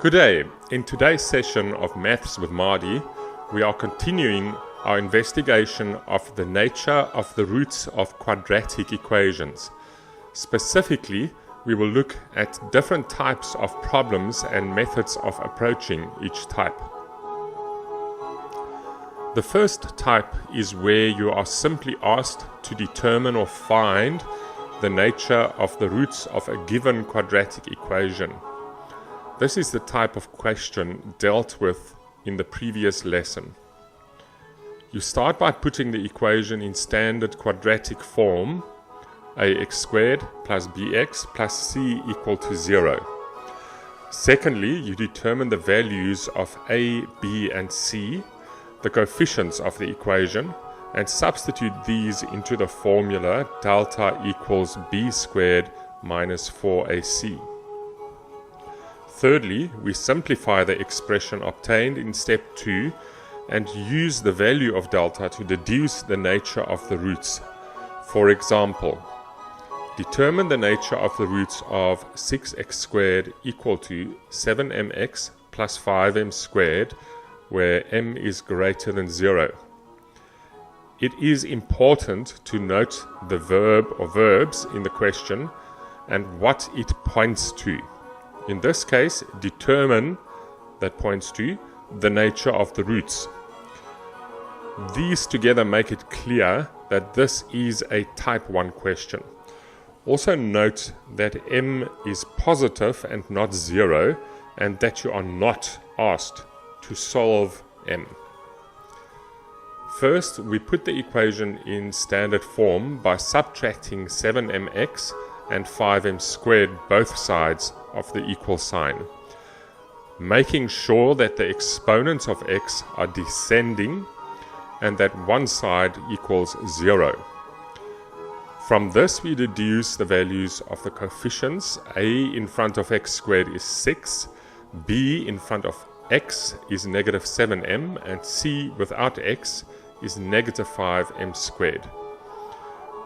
Good day. In today's session of Maths with Mardi, we are continuing our investigation of the nature of the roots of quadratic equations. Specifically, we will look at different types of problems and methods of approaching each type. The first type is where you are simply asked to determine or find the nature of the roots of a given quadratic equation. This is the type of question dealt with in the previous lesson. You start by putting the equation in standard quadratic form, ax squared plus bx plus c equal to 0. Secondly, you determine the values of a, b and c, the coefficients of the equation, and substitute these into the formula delta equals b squared minus 4ac. Thirdly, we simplify the expression obtained in step 2 and use the value of delta to deduce the nature of the roots. For example, determine the nature of the roots of 6x squared equal to 7mx plus 5m squared, where m is greater than 0. It is important to note the verb or verbs in the question and what it points to. In this case, determine that points to the nature of the roots. These together make it clear that this is a type 1 question. Also note that m is positive and not 0, and that you are not asked to solve m. First, we put the equation in standard form by subtracting 7mx and 5m squared both sides of the equal sign, making sure that the exponents of x are descending and that one side equals 0. From this we deduce the values of the coefficients. A in front of x squared is 6, b in front of x is negative 7m, and c without x is negative 5m squared.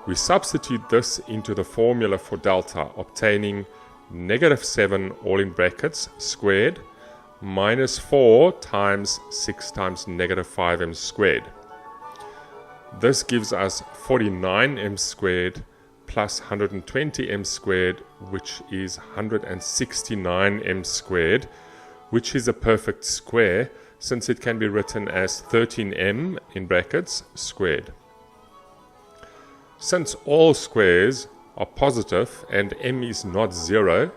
We substitute this into the formula for delta, obtaining negative 7 all in brackets squared minus 4 times 6 times negative 5m squared. This gives us 49m squared plus 120m squared, which is 169m squared, which is a perfect square since it can be written as 13m in brackets squared. Since all squares are positive and m is not 0,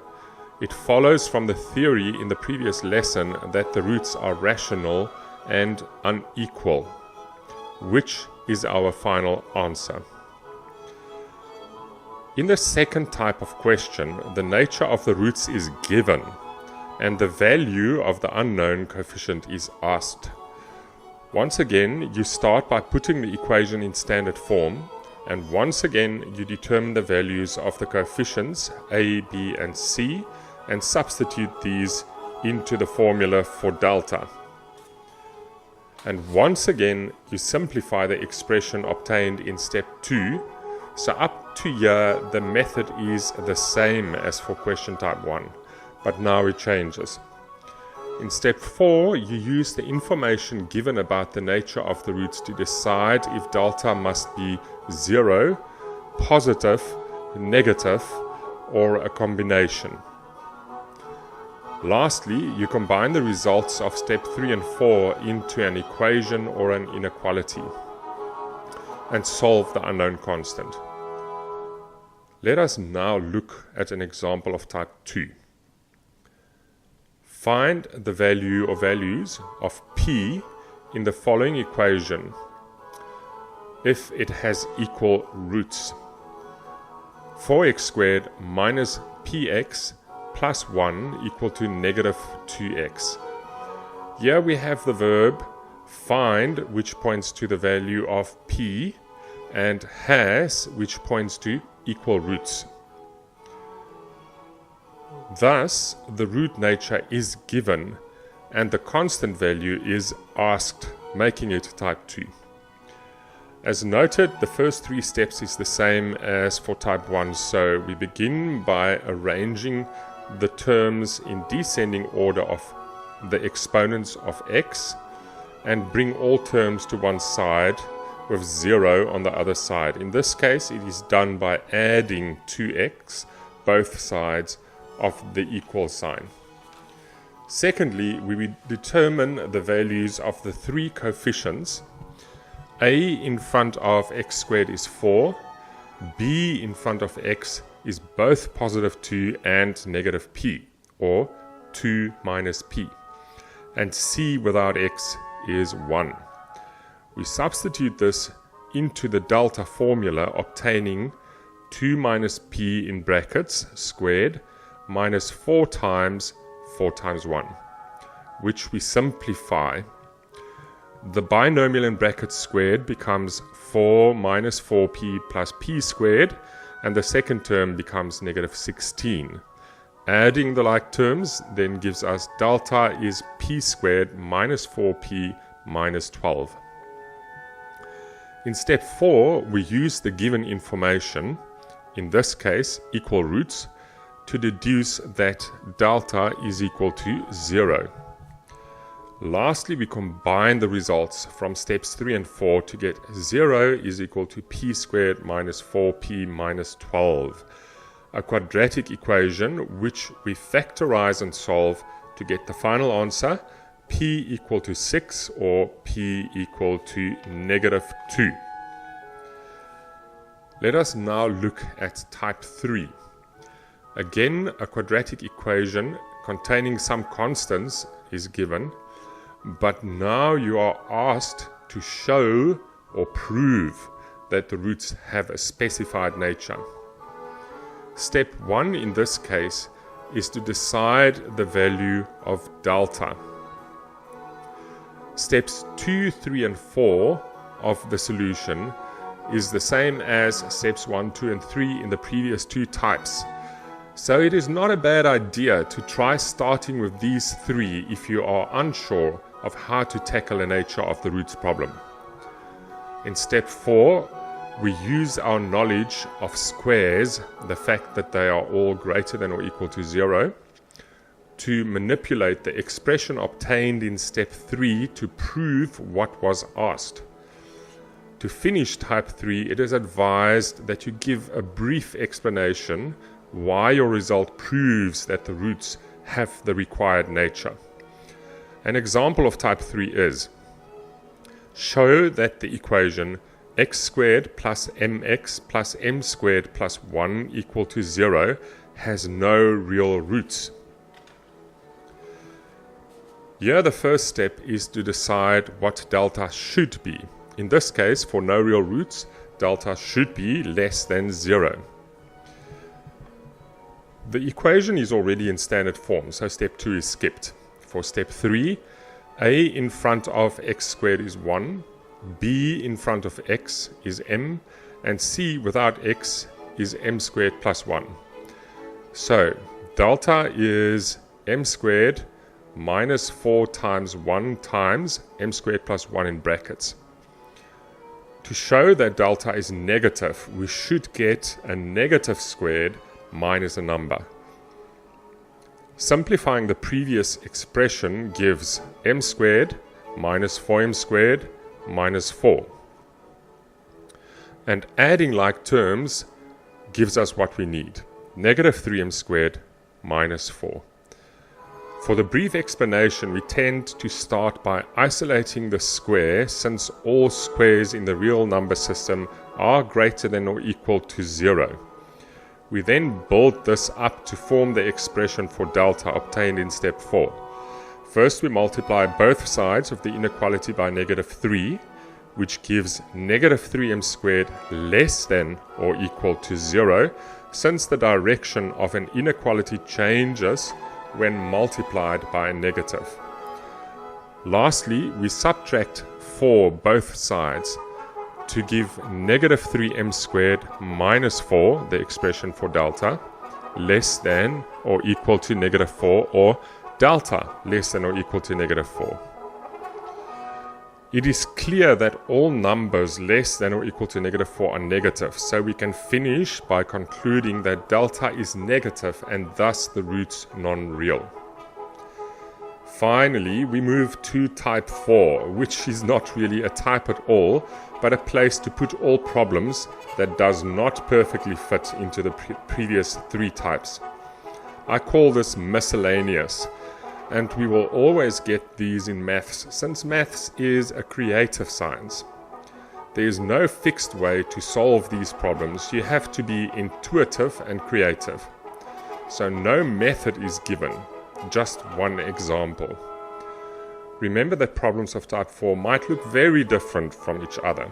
it follows from the theory in the previous lesson that the roots are rational and unequal, which is our final answer. In the second type of question, the nature of the roots is given and the value of the unknown coefficient is asked. Once again, you start by putting the equation in standard form, and once again you determine the values of the coefficients a, b and c and substitute these into the formula for delta. And once again you simplify the expression obtained in step 2, so up to here the method is the same as for question type 1, but now it changes. In step 4, you use the information given about the nature of the roots to decide if delta must be 0, positive, negative, or a combination. Lastly, you combine the results of step 3 and 4 into an equation or an inequality and solve the unknown constant. Let us now look at an example of type 2. Find the value or values of p in the following equation if it has equal roots. 4x squared minus px plus 1 equal to negative 2x. Here we have the verb find, which points to the value of p, and has, which points to equal roots. Thus, the root nature is given and the constant value is asked, making it type 2. As noted, the first 3 steps is the same as for type 1, so we begin by arranging the terms in descending order of the exponents of x and bring all terms to one side with 0 on the other side. In this case, it is done by adding 2x both sides of the equal sign. Secondly, we will determine the values of the three coefficients. A in front of x squared is 4, b in front of x is both positive 2 and negative p, or 2 minus p, and c without x is 1. We substitute this into the delta formula, obtaining 2 minus p in brackets squared minus 4 times 1, which we simplify. The binomial in brackets squared becomes 4 minus 4p plus p squared, and the second term becomes negative 16. Adding the like terms then gives us delta is p squared minus 4p minus 12. In step 4, we use the given information, in this case equal roots, to deduce that delta is equal to 0. Lastly, we combine the results from steps 3 and 4 to get 0 is equal to p squared minus 4p minus 12, a quadratic equation which we factorize and solve to get the final answer, p equal to 6 or p equal to negative 2. Let us now look at type 3. Again, a quadratic equation containing some constants is given, but now you are asked to show or prove that the roots have a specified nature. Step 1 in this case is to decide the value of delta. Steps 2, 3 and 4 of the solution is the same as steps 1, 2 and 3 in the previous two types. So it is not a bad idea to try starting with these three if you are unsure of how to tackle the nature of the roots problem. In step 4, we use our knowledge of squares, the fact that they are all greater than or equal to 0, to manipulate the expression obtained in step 3 to prove what was asked. To finish type 3, it is advised that you give a brief explanation why your result proves that the roots have the required nature. An example of type 3 is: show that the equation x squared plus mx plus m squared plus 1 equal to 0 has no real roots. Here the first step is to decide what delta should be. In this case, for no real roots, delta should be less than 0. The equation is already in standard form, so step 2 is skipped. For step 3, a in front of x squared is 1, b in front of x is m, and c without x is m squared plus 1. So delta is m squared minus 4 times 1 times m squared plus 1 in brackets. To show that delta is negative, we should get a negative squared minus a number. Simplifying the previous expression gives m squared minus 4m squared minus 4. And adding like terms gives us what we need, negative 3m squared minus 4. For the brief explanation, we tend to start by isolating the square, since all squares in the real number system are greater than or equal to 0. We then build this up to form the expression for delta obtained in step 4. First, we multiply both sides of the inequality by negative 3, which gives negative 3m squared less than or equal to 0, since the direction of an inequality changes when multiplied by a negative. Lastly, we subtract 4 both sides to give negative 3m squared minus 4, the expression for delta, less than or equal to negative 4, or delta less than or equal to negative 4. It is clear that all numbers less than or equal to -4 are negative, so we can finish by concluding that delta is negative and thus the roots non-real. Finally, we move to type 4, which is not really a type at all, but a place to put all problems that does not perfectly fit into the previous 3 types. I call this miscellaneous, and we will always get these in maths, since maths is a creative science. There is no fixed way to solve these problems. You have to be intuitive and creative. So no method is given, just one example. Remember that problems of type 4 might look very different from each other.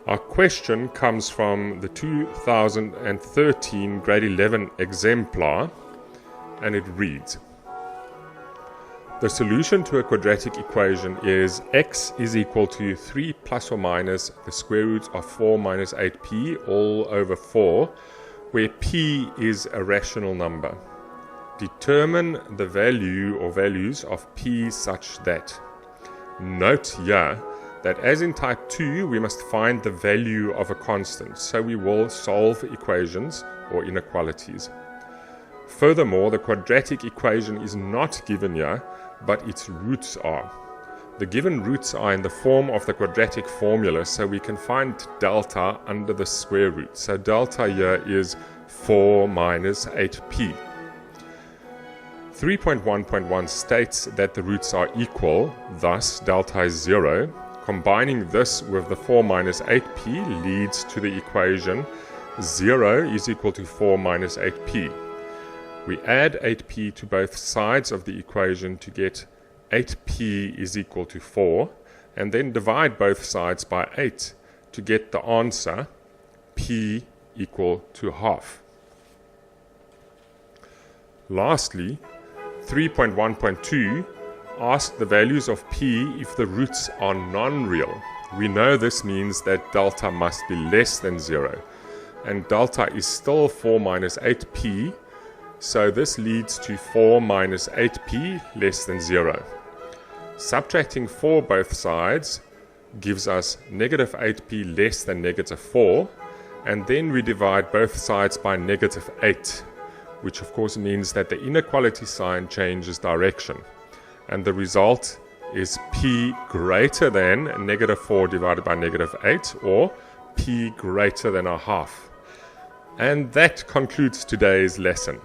Our question comes from the 2013 grade 11 exemplar, and it reads: the solution to a quadratic equation is x is equal to 3 plus or minus the square root of 4 minus 8p all over 4, where p is a rational number. Determine the value or values of p such that. Note here that as in type 2, we must find the value of a constant, so we will solve equations or inequalities. Furthermore, the quadratic equation is not given here, but its roots are. The given roots are in the form of the quadratic formula, so we can find delta under the square root. So delta here is 4 minus 8p. 3.1.1 states that the roots are equal, thus delta is 0. Combining this with the 4 minus 8p leads to the equation 0 is equal to 4 minus 8p. We add 8p to both sides of the equation to get 8p is equal to 4, and then divide both sides by 8 to get the answer p equal to half. Lastly, 3.1.2 asks the values of p if the roots are non-real. We know this means that delta must be less than 0, and delta is still 4 minus 8p, so this leads to 4 minus 8p less than 0. Subtracting 4 both sides gives us negative 8p less than negative 4, and then we divide both sides by negative 8, which of course means that the inequality sign changes direction, and the result is p greater than negative 4 divided by negative 8, or p greater than a half. And that concludes today's lesson.